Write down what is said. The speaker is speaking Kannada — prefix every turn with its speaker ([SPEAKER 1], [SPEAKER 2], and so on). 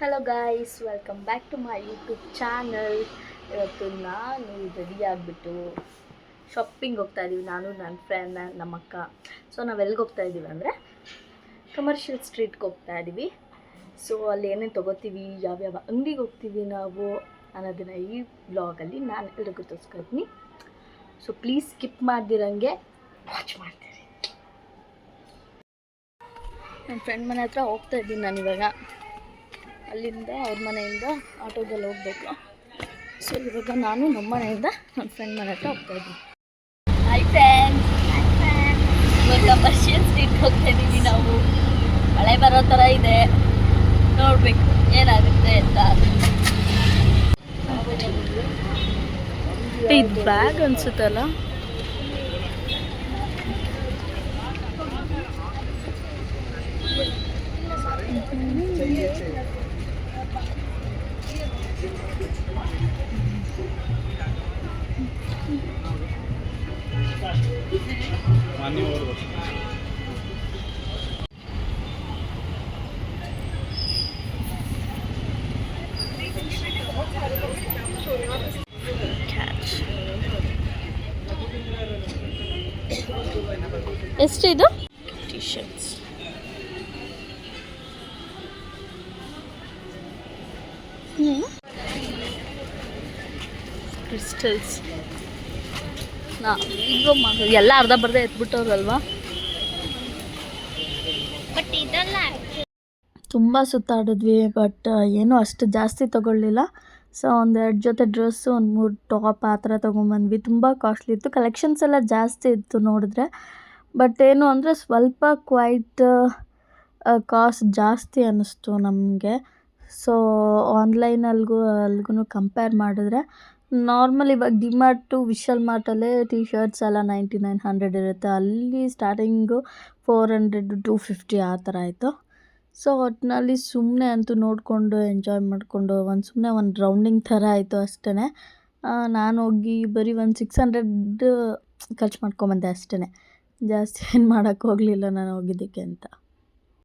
[SPEAKER 1] Hello guys, welcome back to my YouTube channel. ಇವತ್ತು ನಾನು ರೆಡಿ ಆಗಿಬಿಟ್ಟು ಶಾಪಿಂಗ್ ಹೋಗ್ತಾ ಇದ್ದೀವಿ. ನಾನು ನನ್ನ ಫ್ರೆಂಡ್ ನಮ್ಮ ಅಕ್ಕ. ಸೊ ನಾವು ಎಲ್ಲಿಗೆ ಹೋಗ್ತಾ ಇದ್ದೀವಿ ಅಂದರೆ ಕಮರ್ಷಿಯಲ್ ಸ್ಟ್ರೀಟ್ಗೆ ಹೋಗ್ತಾ ಇದ್ದೀವಿ. ಸೊ ಅಲ್ಲಿ ಏನೇನು ತೊಗೋತೀವಿ, ಯಾವ್ಯಾವ ಅಂಗಡಿಗೆ ಹೋಗ್ತೀವಿ ನಾವು ಅನ್ನೋದನ್ನು ಈ ವ್ಲಾಗಲ್ಲಿ ನಾನು ಎಲ್ರಿಗೂ ತೋರಿಸ್ಕೊಳ್ತೀನಿ. ಸೊ ಪ್ಲೀಸ್ ಸ್ಕಿಪ್ ಮಾಡ್ದಿರಂಗೆ ವಾಚ್ ಮಾಡ್ತೀರಿ. ನನ್ನ ಫ್ರೆಂಡ್ ಮನೆ ಹತ್ರ ಹೋಗ್ತಾ ಇದ್ದೀನಿ ನಾನು ಇವಾಗ. ಅಲ್ಲಿಂದ ಅವ್ರ ಮನೆಯಿಂದ ಆಟೋದಲ್ಲಿ ಹೋಗಬೇಕು. ಸೊ ಇವಾಗ ನಾನು ನಮ್ಮ ಮನೆಯಿಂದ ನನ್ನ ಫ್ರೆಂಡ್ ಮನೆ ಹತ್ರ ಹೋಗ್ತಾ ಇದ್ದೀನಿ. ಹಾಯ್ ಫ್ರೆಂಡ್ಸ್, ಇವಾಗ ಕಮರ್ಷಿಯಲ್ ಸ್ಟ್ರೀಟ್ಗೆ ಹೋಗ್ತಾ ಇದ್ದೀವಿ ನಾವು. ಮಳೆ ಬರೋ ಥರ ಇದೆ, ನೋಡಬೇಕು ಏನಾಗುತ್ತೆ ಅಂತ. ಇದು ಬ್ಯಾಗ್ ಅನ್ಸುತ್ತಲ್ಲ. ಎಷ್ಟು ಇದು? T shirts. ಕ್ರಿಸ್ಟಲ್ಸ್ ಈಗ ಎಲ್ಲ ಅರ್ಧ ಬರ್ಧ ಎತ್ಬಿಟ್ಟವ್ರಲ್ವಾ. ಬಟ್ ಇದೆಲ್ಲ ತುಂಬ ಸುತ್ತಾಡಿದ್ವಿ, ಬಟ್ ಏನೂ ಅಷ್ಟು ಜಾಸ್ತಿ ತೊಗೊಳ್ಳಿಲ್ಲ. ಸೊ 1-2 ಜೊತೆ ಡ್ರೆಸ್ಸು, 1-3 ಟಾಪ್ ಆ ಥರ ತೊಗೊಂಬಂದ್ವಿ. ತುಂಬ ಕಾಸ್ಟ್ಲಿ ಇತ್ತು, ಕಲೆಕ್ಷನ್ಸ್ ಎಲ್ಲ ಜಾಸ್ತಿ ಇತ್ತು ನೋಡಿದ್ರೆ. ಬಟ್ ಏನು ಅಂದರೆ ಸ್ವಲ್ಪ ಕ್ವೈಟ್ ಕಾಸ್ಟ್ ಜಾಸ್ತಿ ಅನ್ನಿಸ್ತು ನಮಗೆ. ಸೊ ಆನ್ಲೈನಲ್ಗೂ ಅಲ್ಗೂ ಕಂಪೇರ್ ಮಾಡಿದ್ರೆ ನಾರ್ಮಲ್ ಇವಾಗ ಡಿಮಾರ್ಟು, ವಿಶಾಲ್ ಮಾರ್ಟಲ್ಲೇ ಟಿ ಶರ್ಟ್ಸ್ ಎಲ್ಲ 99-100 ಇರುತ್ತೆ. ಅಲ್ಲಿ ಸ್ಟಾರ್ಟಿಂಗು 400-250 ಆ ಥರ ಆಯಿತು. ಸೊ ಒಟ್ಟಿನಲ್ಲಿ ಸುಮ್ಮನೆ ಅಂತೂ ನೋಡಿಕೊಂಡು ಎಂಜಾಯ್ ಮಾಡಿಕೊಂಡು ಒಂದು ರೌಂಡಿಂಗ್ ಥರ ಆಯಿತು ಅಷ್ಟೇ. ನಾನು ಹೋಗಿ ಬರೀ 600 ಖರ್ಚು ಮಾಡ್ಕೊಂಬಂದೆ ಅಷ್ಟೇ. ಜಾಸ್ತಿ ಏನು ಮಾಡೋಕ್ಕೆ ಹೋಗಲಿಲ್ಲ ನಾನು ಹೋಗಿದ್ದಕ್ಕೆ ಅಂತ.